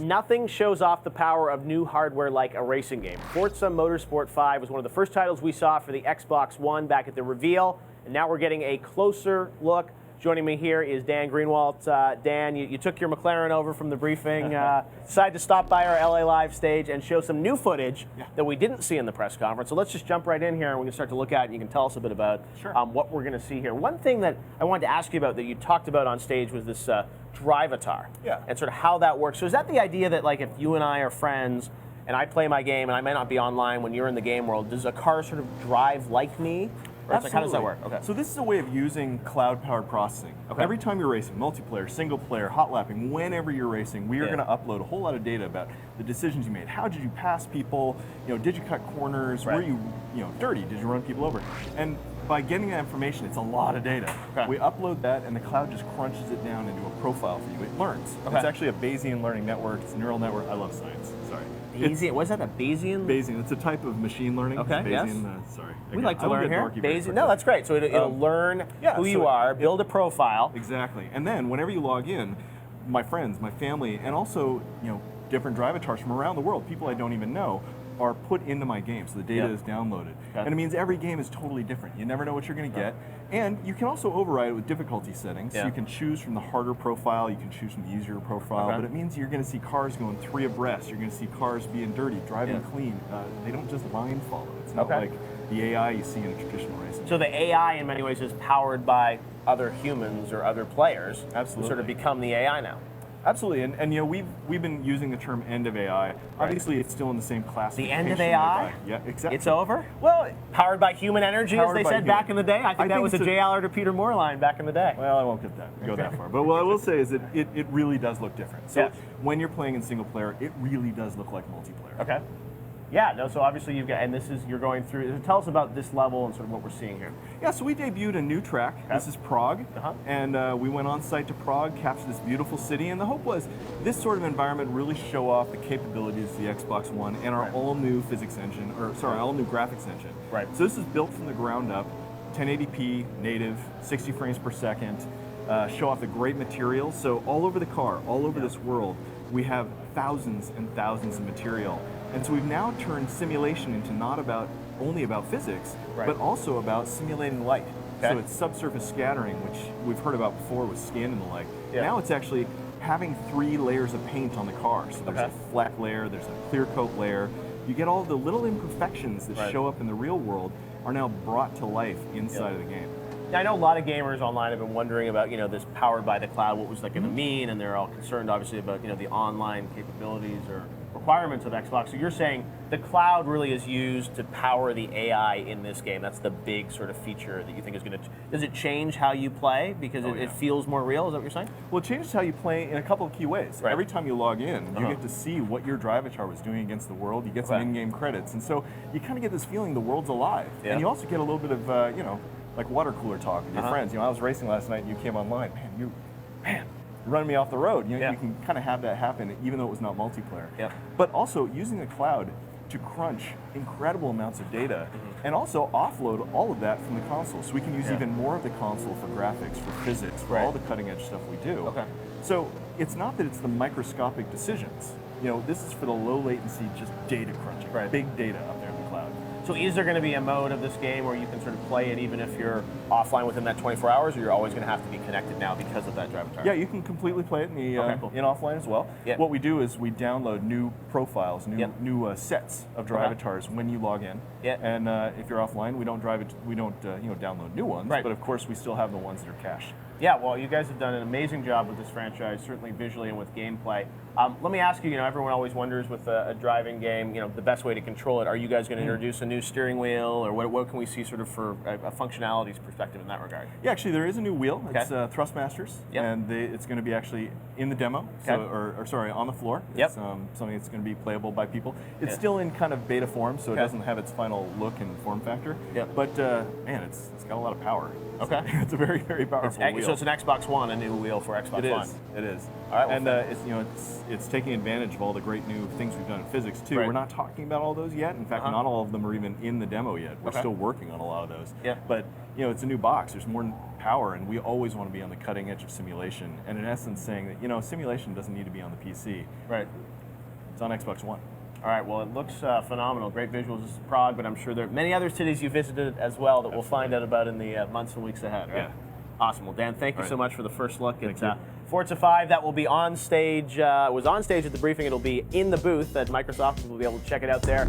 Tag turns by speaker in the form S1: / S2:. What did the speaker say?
S1: Nothing shows off the power of new hardware like a racing game. Forza Motorsport 5 was one of the first titles we saw for the Xbox One back at the reveal, and now we're getting a closer look. Joining me here is Dan Greenwalt. Dan, you took your McLaren over from the briefing, decided to stop by our LA Live stage and show some new footage that we didn't see in the press conference. So let's just jump right in here and we can start to look at it and you can tell us a bit about what we're going to see here. One thing that I wanted to ask you about that you talked about on stage was this Drive-atar and sort of how that works. So is that the idea that, like, if you and I are friends and I play my game and I might not be online when you're in the game world, does a car sort of drive like me?
S2: Absolutely.
S1: How does that work? Okay.
S2: So this is a way of using cloud-powered processing. Every time you're racing, multiplayer, single player, hot lapping, whenever you're racing, we are going to upload a whole lot of data about the decisions you made. How did you pass people? Did you cut corners? Were you, dirty? Did you run people over? And by getting that information, it's a lot of data. We upload that, and the cloud just crunches it down into a profile for you. It learns. It's actually a Bayesian learning network. It's a neural network. I love science. Sorry.
S1: Bayesian? What is that? A Bayesian?
S2: Bayesian. It's a type of machine learning.
S1: Okay.
S2: Bayesian. Sorry.
S1: We like to learn here. Bayesian. No, that's great. So it'll learn who you are, build a profile.
S2: Exactly. And then whenever you log in, my friends, my family, and also different Drive-atars from around the world, people I don't even know, are put into my game, so the data is downloaded. And it means every game is totally different. You never know what you're going to get. And you can also override it with difficulty settings. So you can choose from the harder profile, you can choose from the easier profile, but it means you're going to see cars going 3 abreast, you're going to see cars being dirty, driving clean. They don't just line follow. It's not like the AI you see in a traditional racing.
S1: So the AI in many ways is powered by other humans or other players.
S2: Absolutely.
S1: Who sort of become the AI now.
S2: Absolutely, and we've been using the term end of AI. Obviously, it's still in the same classification.
S1: The end of AI?
S2: Yeah, exactly.
S1: It's over?
S2: Well,
S1: powered by human energy, as they said back in the day. I think that was a Jay Allard or Peter Moore line back in the day.
S2: Well, I won't go that far. But what I will say is that it really does look different. So when you're playing in single player, it really does look like multiplayer.
S1: Okay. Yeah, no, so obviously you're going through, tell us about this level and sort of what we're seeing here.
S2: Yeah, so we debuted a new track. This is Prague, and we went on site to Prague, captured this beautiful city, and the hope was this sort of environment really show off the capabilities of the Xbox One and our all-new physics engine, all-new graphics engine. So this is built from the ground up, 1080p, native, 60 frames per second, show off the great materials. So all over the car, all over this world, we have thousands and thousands of material. And so we've now turned simulation into not only about physics, but also about simulating light. So it's subsurface scattering, which we've heard about before with skin and the like. Now it's actually having 3 layers of paint on the car. So there's a fleck layer, there's a clear coat layer. You get all the little imperfections that show up in the real world are now brought to life inside of the game.
S1: Yeah, I know a lot of gamers online have been wondering about this powered by the cloud, what was that going to mean, and they're all concerned obviously about the online capabilities or requirements of Xbox. So you're saying the cloud really is used to power the AI in this game. That's the big sort of feature that you think is going to. Does it change how you play because it feels more real? Is that what you're saying?
S2: Well, it changes how you play in a couple of key ways. Every time you log in, you get to see what your Drive-atar was doing against the world. You get some in-game credits, and so you kind of get this feeling the world's alive. And you also get a little bit of like water cooler talk with your friends. I was racing last night and you came online. You're running me off the road. You can kind of have that happen even though it was not multiplayer. But also using the cloud to crunch incredible amounts of data and also offload all of that from the console. So we can use even more of the console for graphics, for physics, for all the cutting edge stuff we do. So it's not that it's the microscopic decisions. This is for the low latency, just data crunching, big data up there in the cloud.
S1: So is there going to be a mode of this game where you can sort of play it even if you're offline within that 24 hours, or you're always going to have to be connected now because of that Drive-atar?
S2: Yeah, you can completely play it in the in offline as well. What we do is we download new profiles, new sets of Drive-atars when you log in. And if you're offline, we don't download new ones, but of course we still have the ones that are cached.
S1: Yeah, well, you guys have done an amazing job with this franchise, certainly visually and with gameplay. Let me ask you, everyone always wonders with a driving game, the best way to control it. Are you guys going to introduce a new steering wheel, or what can we see sort of for a functionalities perspective in that regard?
S2: Yeah, actually there is a new wheel. It's Thrustmasters, and it's going to be actually in the demo, on the floor. It's something that's going to be playable by people. It's still in kind of beta form, so it doesn't have its final look and form factor. But man, it's got a lot of power. It's a very, very powerful wheel.
S1: So it's an Xbox One, a new wheel for Xbox One.
S2: It is.
S1: All right, well,
S2: And it's taking advantage of all the great new things we've done in physics too.
S1: Right.
S2: We're not talking about all those yet. In fact, not all of them are even in the demo yet. We're still working on a lot of those.
S1: Yeah.
S2: But it's a new box. There's more power, and we always want to be on the cutting edge of simulation. And in essence, saying that simulation doesn't need to be on the PC.
S1: Right.
S2: It's on Xbox One.
S1: All right, well, it looks phenomenal. Great visuals. This is Prague, but I'm sure there are many other cities you visited as well that we'll find out about in the months and weeks ahead, right?
S2: Yeah.
S1: Awesome. Well, Dan, thank you so much for the first look at
S2: you.
S1: Forza 5. That will be on stage. Was on stage at the briefing. It'll be in the booth at Microsoft. We'll be able to check it out there.